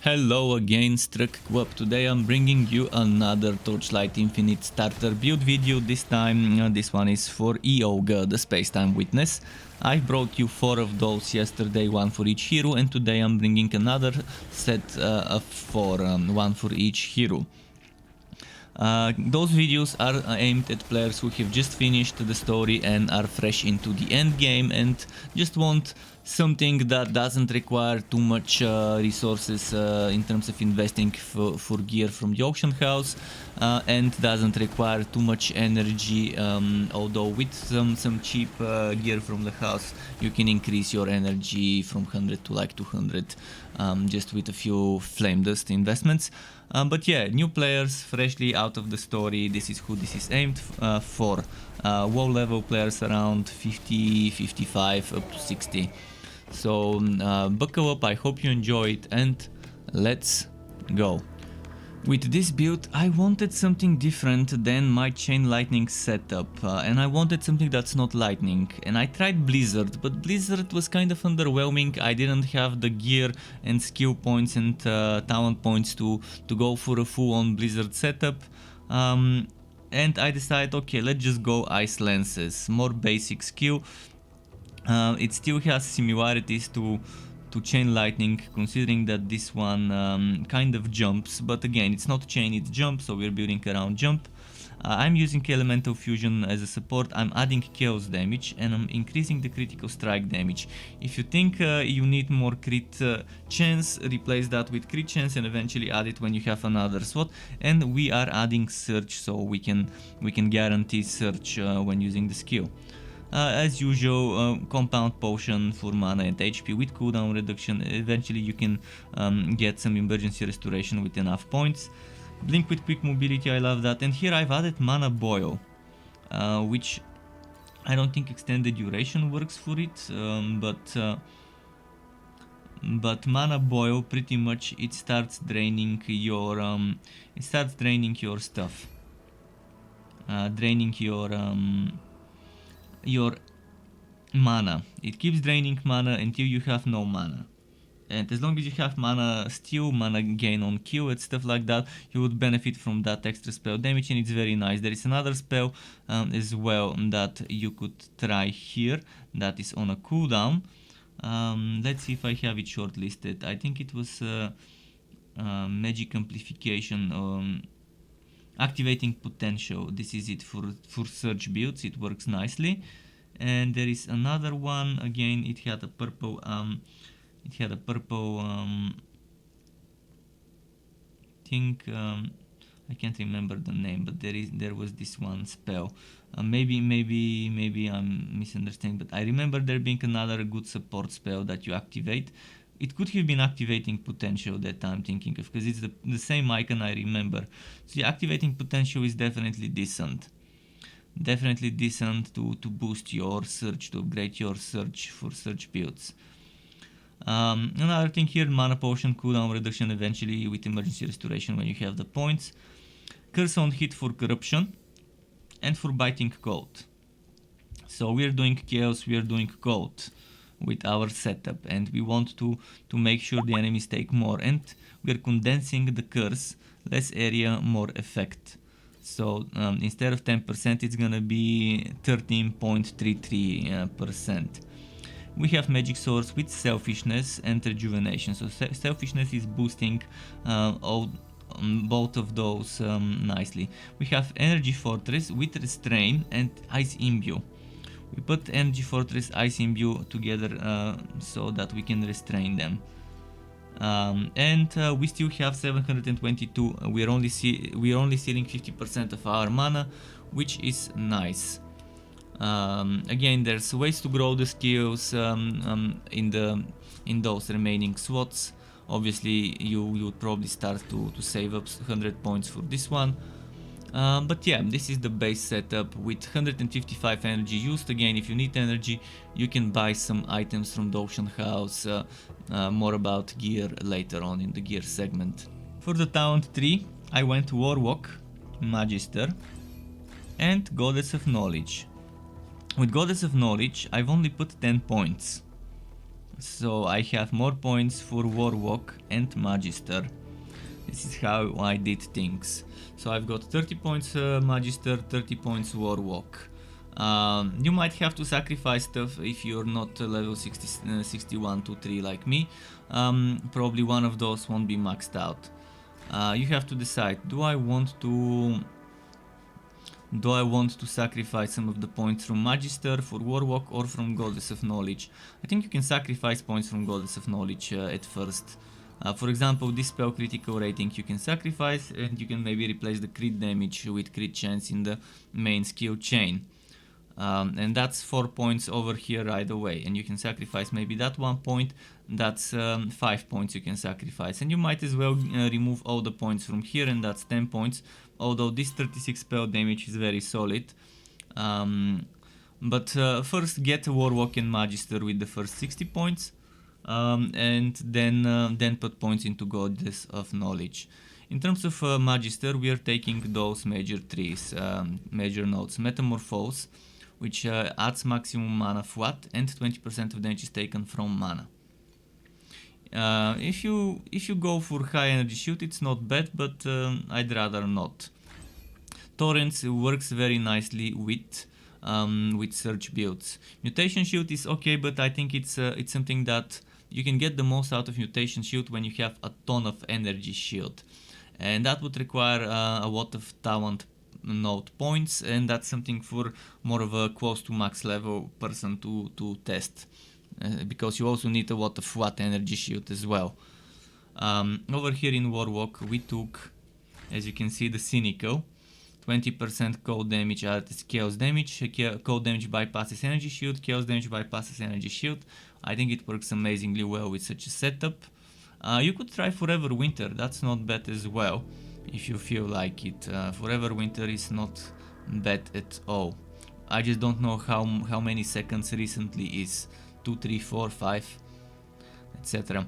Hello again, Struck. Today I'm bringing you another Torchlight Infinite starter build video. This time, this one is for Youga, the Spacetime Witness. I brought you 4 of those yesterday, 1 for each hero, and today I'm bringing another set of 4, 1 for each hero. Those videos are aimed at players who have just finished the story and are fresh into the end game and just want something that doesn't require too much resources in terms of investing for gear from the auction house and doesn't require too much energy, although with some cheap gear from the house you can increase your energy from 100 to like 200 just with a few flame dust investments. But yeah, new players freshly out of the story, this is who this is aimed for. WoW level players around 50, 55 up to 60. So buckle up, I hope you enjoy it, and let's go. With this build I wanted something different than my chain lightning setup, and I wanted something that's not lightning, and I tried Blizzard, but Blizzard was kind of underwhelming. I didn't have the gear and skill points and talent points to go for a full-on Blizzard setup, and I decided, okay, let's just go Icy Lances, more basic skill. It still has similarities to chain lightning, considering that this one kind of jumps, but again it's not chain, it's jump, so we're building around jump. I'm using elemental fusion as a support. I'm adding chaos damage and I'm increasing the critical strike damage. If you think you need more crit chance, replace that with crit chance and eventually add it when you have another slot. And we are adding search, so we can guarantee search when using the skill. As usual, compound potion for mana and HP with cooldown reduction. Eventually you can get some emergency restoration with enough points. Blink with quick mobility, I love that. And here I've added mana boil, which I don't think extended duration works for it, but mana boil pretty much it starts draining your stuff, draining your mana. It keeps draining mana until you have no mana, and as long as you have mana steal, mana gain on kill and stuff like that, you would benefit from that extra spell damage, and it's very nice. There is another spell as well that you could try here that is on a cooldown. Let's see if I have it shortlisted. I think it was magic amplification, activating potential. This is it for search builds, it works nicely. And there is another one, again it had a purple think, I can't remember the name, but there was this one spell. Maybe I'm misunderstanding, but I remember there being another good support spell that you activate. It could have been activating potential that I'm thinking of, because it's the same icon I remember. So the activating potential is definitely decent. Definitely decent to boost your search, to upgrade your search for search builds. Another thing here, mana potion, cooldown reduction eventually with emergency restoration when you have the points. Curse on hit for corruption and for biting cold. So we're doing chaos, we're doing cold with our setup, and we want to make sure the enemies take more, and we're condensing the curse, less area, more effect. So instead of 10% it's gonna be 13.33%. We have magic source with selfishness and rejuvenation. So selfishness is boosting both of those nicely. We have energy fortress with restrain and ice imbue. We put energy fortress, ice imbue together so that we can restrain them. And we still have 722. We're only sealing 50% of our mana, which is nice. Again, there's ways to grow the skills in those remaining slots. Obviously you would probably start to save up 100 points for this one. But yeah, this is the base setup with 155 energy used. Again, if you need energy, you can buy some items from the auction house. More about gear later on in the gear segment. For the talent tree, I went Warlock, Magister, and Goddess of Knowledge. With Goddess of Knowledge, I've only put 10 points. So I have more points for Warwalk and Magister. This is how I did things. So I've got 30 points Magister, 30 points Warwalk. You might have to sacrifice stuff if you're not level 61 to 3 like me. Probably one of those won't be maxed out. You have to decide, do I want to sacrifice some of the points from Magister for Warwalk or from Goddess of Knowledge? I think you can sacrifice points from Goddess of Knowledge at first. For example, this spell critical rating you can sacrifice, and you can maybe replace the crit damage with crit chance in the main skill chain. And that's 4 points over here right away, and you can sacrifice maybe that 1 point. That's 5 points you can sacrifice, and you might as well remove all the points from here, and that's 10 points, although this 36 spell damage is very solid. But first get Warwalk and Magister with the first 60 points, and then put points into Goddess of Knowledge. In terms of Magister, we are taking those major trees, major nodes. Metamorphose, which adds maximum mana FWAT, and 20% of damage is taken from mana. If you go for high energy shield, it's not bad, but I'd rather not. Torrents works very nicely with surge builds. Mutation shield is okay, but I think it's something that you can get the most out of mutation shield when you have a ton of energy shield, and that would require a lot of talent node points, and that's something for more of a close to max level person to test, because you also need a lot of FWAT energy shield as well. Over here in Warwalk we took, as you can see, the Cynical. 20% cold damage as chaos damage. Cold damage bypasses energy shield, chaos damage bypasses energy shield. I think it works amazingly well with such a setup. You could try Forever Winter, that's not bad as well, if you feel like it. Forever Winter is not bad at all. I just don't know how many seconds recently is. 2, 3, 4, 5, etc.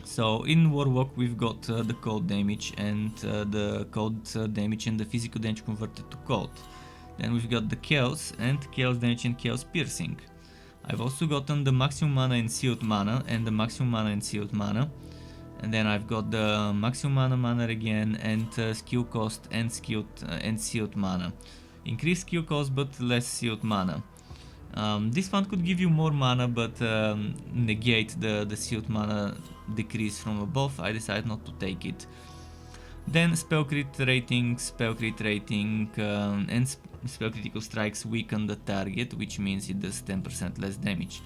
So in Warwalk we've got the cold damage and the cold damage and the physical damage converted to cold. Then we've got the chaos and chaos damage and chaos piercing. I've also gotten the maximum mana and sealed mana and the maximum mana and sealed mana. And then I've got the maximum mana again, and skill cost and sealed mana. Increased skill cost but less sealed mana. This one could give you more mana but negate the sealed mana decrease from above. I decided not to take it. Then spell crit rating, and spell critical strikes weaken the target, which means it does 10% less damage.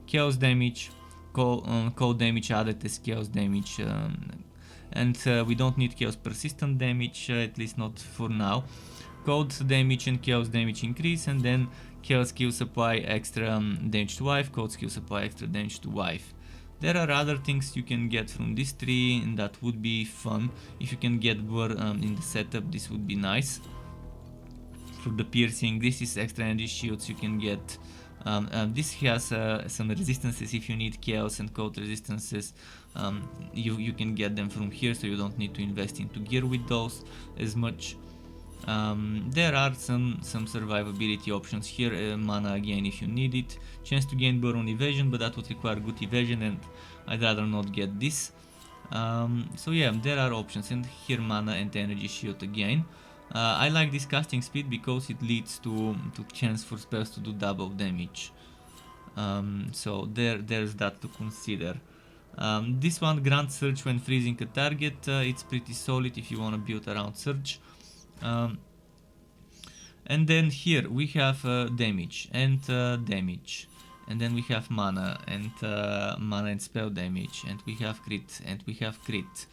Chaos damage, cold damage added as chaos damage, and we don't need chaos persistent damage, at least not for now. Cold damage and chaos damage increase, and then chaos skill supply extra damage to wife, cold skill supply extra damage to wife. There are other things you can get from this tree, and that would be fun. If you can get more in the setup, this would be nice. For the piercing, this is extra energy shields you can get. This has some resistances if you need chaos and cold resistances. You can get them from here, so you don't need to invest into gear with those as much. There are some survivability options here. Mana again if you need it. Chance to gain burn on evasion, but that would require good evasion, and I'd rather not get this. So yeah, there are options, and here mana and energy shield again. I like this casting speed because it leads to chance for spells to do double damage. So there's that to consider. This one grants surge when freezing a target. It's pretty solid if you want to build around surge. And then here we have damage, and then we have mana and spell damage, and we have crit, and we have crit.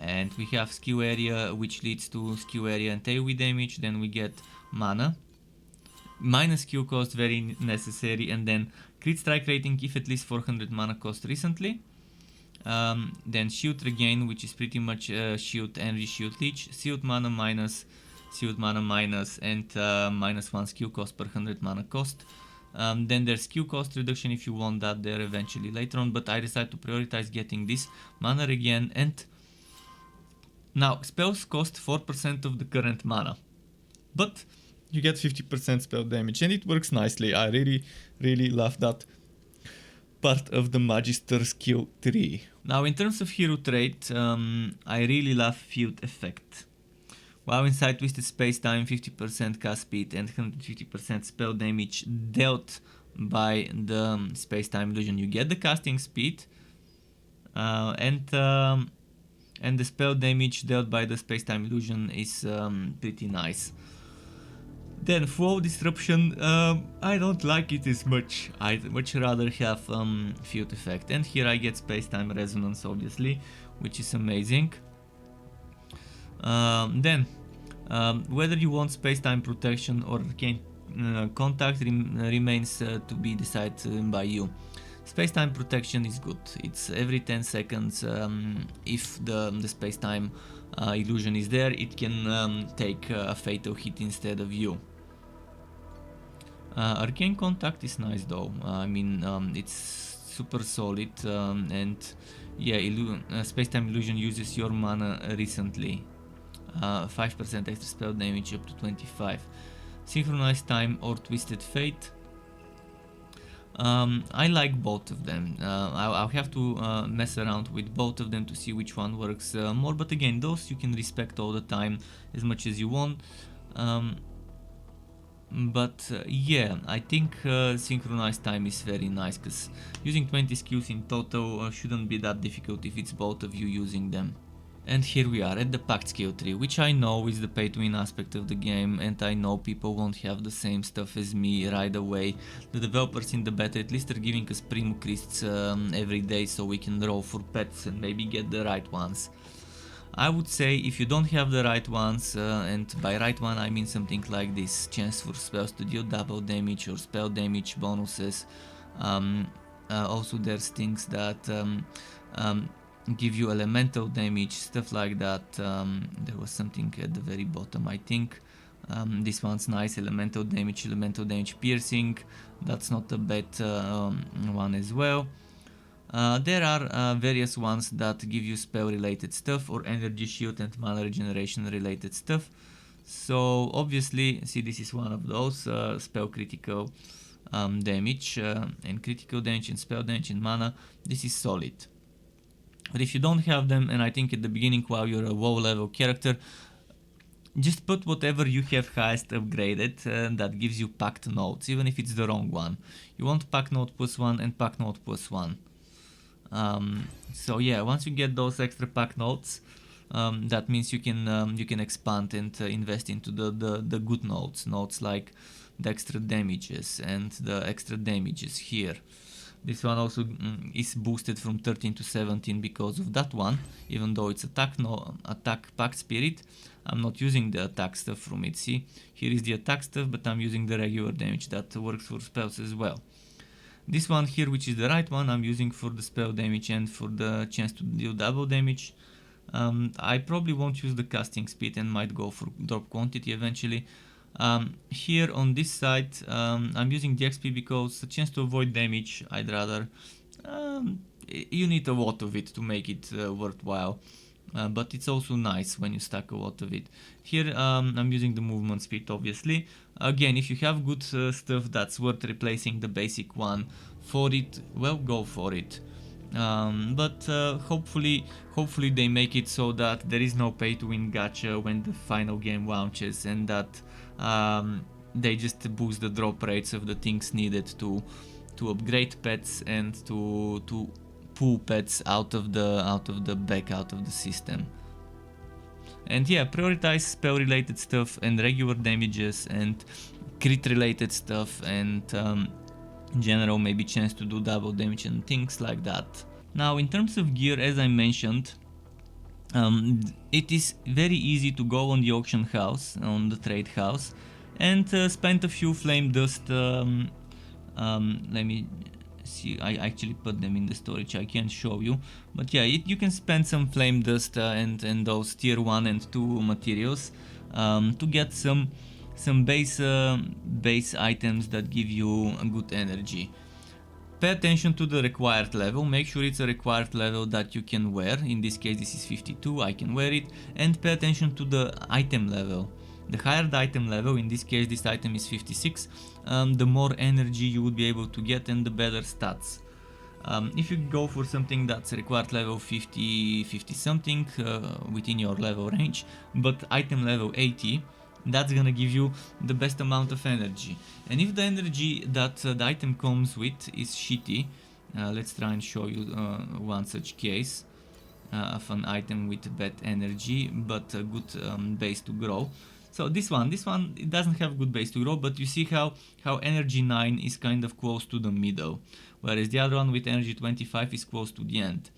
And we have skill area, which leads to skill area and AoE damage. Then we get mana, minus skill cost, very necessary, and then crit strike rating if at least 400 mana cost recently. Then shield regain, which is pretty much shield energy shield leech, sealed mana minus, and minus 1 skill cost per 100 mana cost. Then there's skill cost reduction if you want that there eventually later on, but I decided to prioritize getting this mana regain. And now spells cost 4% of the current mana, but you get 50% spell damage, and it works nicely. I really love that. part of the Magister skill tree. Now in terms of hero trait, I really love Field Effect. While inside Twisted Space-Time, 50% cast speed and 150% spell damage dealt by the Space-Time illusion. You get the casting speed and the spell damage dealt by the Space-Time illusion is pretty nice. Then Flow Disruption, I don't like it as much. I'd much rather have Field Effect. And here I get Space-Time Resonance, obviously, which is amazing. Then, whether you want Space-Time Protection or Arcane Contact remains to be decided by you. Space-Time Protection is good. It's every 10 seconds. If the Space-Time illusion is there, it can take a fatal hit instead of you. Arcane Contact is nice though. I mean, it's super solid, and yeah, Space-Time Illusion uses your mana recently. 5% extra spell damage up to 25. Synchronized Time or Twisted Fate. I like both of them. I'll have to mess around with both of them to see which one works more, but again, those you can respect all the time as much as you want. But yeah, I think Synchronized Time is very nice, because using 20 skills in total shouldn't be that difficult if it's both of you using them. And here we are at the Pact skill tree, which I know is the pay to win aspect of the game, and I know people won't have the same stuff as me right away. The developers in the beta at least are giving us Primo Crists every day, so we can roll for pets and maybe get the right ones. I would say if you don't have the right ones, and by right one I mean something like this, chance for spells to deal double damage or spell damage bonuses. Also there's things that give you elemental damage, stuff like that. There was something at the very bottom, I think. This one's nice, elemental damage piercing, that's not a bad one as well. There are various ones that give you spell related stuff or energy shield and mana regeneration related stuff. So obviously, see, this is one of those, spell critical damage and critical damage and spell damage and mana. This is solid. But if you don't have them, and I think at the beginning while you're a WoW level character, just put whatever you have highest upgraded that gives you Pact nodes, even if it's the wrong one. You want Pact node +1 and Pact node +1. So yeah, once you get those extra Pact nodes, that means you can expand and invest into the good nodes like the extra damages and the extra damages here. This one also is boosted from 13 to 17 because of that one, even though it's attack Pact Spirit. I'm not using the attack stuff from it. See, here is the attack stuff, but I'm using the regular damage that works for spells as well. This one here, which is the right one, I'm using for the spell damage and for the chance to deal double damage. I probably won't use the casting speed and might go for drop quantity eventually. Here on this side, I'm using the XP because the chance to avoid damage, I'd rather, you need a lot of it to make it worthwhile, but it's also nice when you stack a lot of it. Here I'm using the movement speed, obviously. Again, if you have good stuff that's worth replacing the basic one for it, well, go for it. But hopefully they make it so that there is no pay to win gacha when the final game launches, and that they just boost the drop rates of the things needed to upgrade pets and to pull pets out of the system. And yeah, prioritize spell related stuff and regular damages and crit related stuff, and in general maybe chance to do double damage and things like that. Now in terms of gear, as I mentioned, it is very easy to go on the auction house, on the trade house, and spend a few flame dust. Let me see, I actually put them in the storage, I can't show you, but yeah, you can spend some flame dust and those tier 1 and 2 materials to get some base items that give you a good energy. Pay attention to the required level, make sure it's a required level that you can wear. In this case this is 52, I can wear it. And pay attention to the item level. The higher the item level, in this case this item is 56, the more energy you would be able to get and the better stats. If you go for something that's required level 50 something within your level range, but item level 80, that's gonna give you the best amount of energy. And if the energy that the item comes with is shitty, let's try and show you one such case of an item with bad energy but a good base to grow. So this one it doesn't have good base to grow, but you see how energy 9 is kind of close to the middle, whereas the other one with energy 25 is close to the end.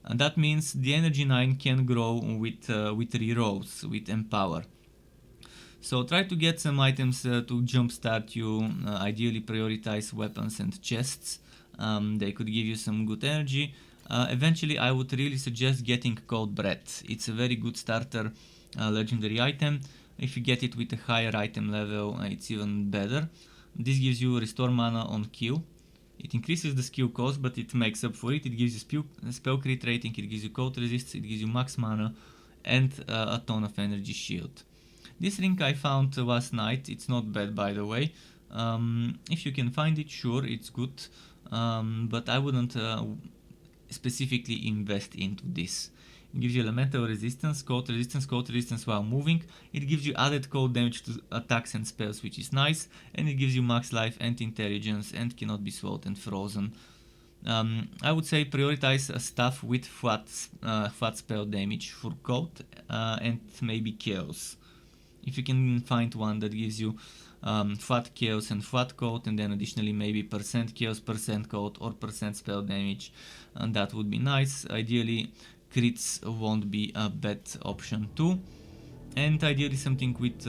And that means the energy 9 can grow with rerolls, with empower. So try to get some items to jumpstart you, ideally prioritize weapons and chests. They could give you some good energy. Eventually I would really suggest getting Cold Breath. It's a very good starter legendary item. If you get it with a higher item level, it's even better. This gives you restore mana on kill. It increases the skill cost, but it makes up for it. It gives you spell crit rating, it gives you cold resist, it gives you max mana, and a ton of energy shield. This ring I found last night. It's not bad, by the way. If you can find it, sure, it's good. But I wouldn't specifically invest into this. It gives you elemental resistance, cold resistance while moving. It gives you added cold damage to attacks and spells, which is nice. And it gives you max life and intelligence and cannot be swallowed and frozen. I would say prioritize stuff with flat spell damage for cold and maybe chaos. If you can find one that gives you flat chaos and flat cold, and then additionally maybe percent chaos, percent cold, or percent spell damage, and that would be nice. Ideally crits won't be a bad option too, and ideally something with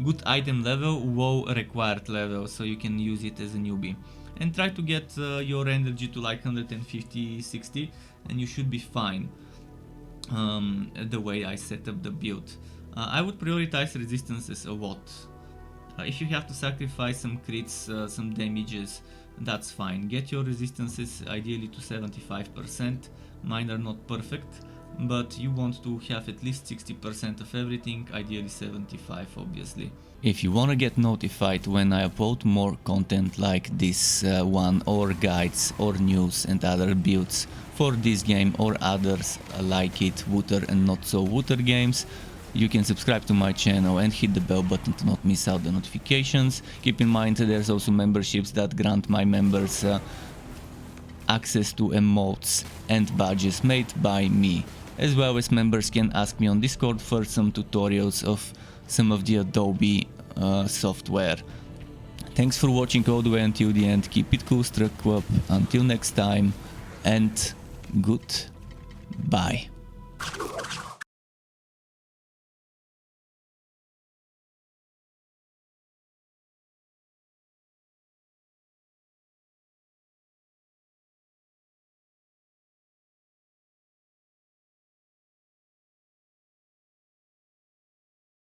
good item level, low required level, so you can use it as a newbie. And try to get your energy to like 150-60 and you should be fine. The way I set up the build, I would prioritize resistances a lot. If you have to sacrifice some crits, some damages, that's fine. Get your resistances ideally to 75%. Mine are not perfect, but you want to have at least 60% of everything, ideally 75 obviously. If you wanna get notified when I upload more content like this one, or guides or news and other builds for this game or others like it, Wooter and not so Wooter games, you can subscribe to my channel and hit the bell button to not miss out the notifications. Keep in mind there's also memberships that grant my members access to emotes and badges made by me. As well as members can ask me on Discord for some tutorials of some of the Adobe software. Thanks for watching all the way until the end. Keep it cool, Struck Club. Until next time, and goodbye.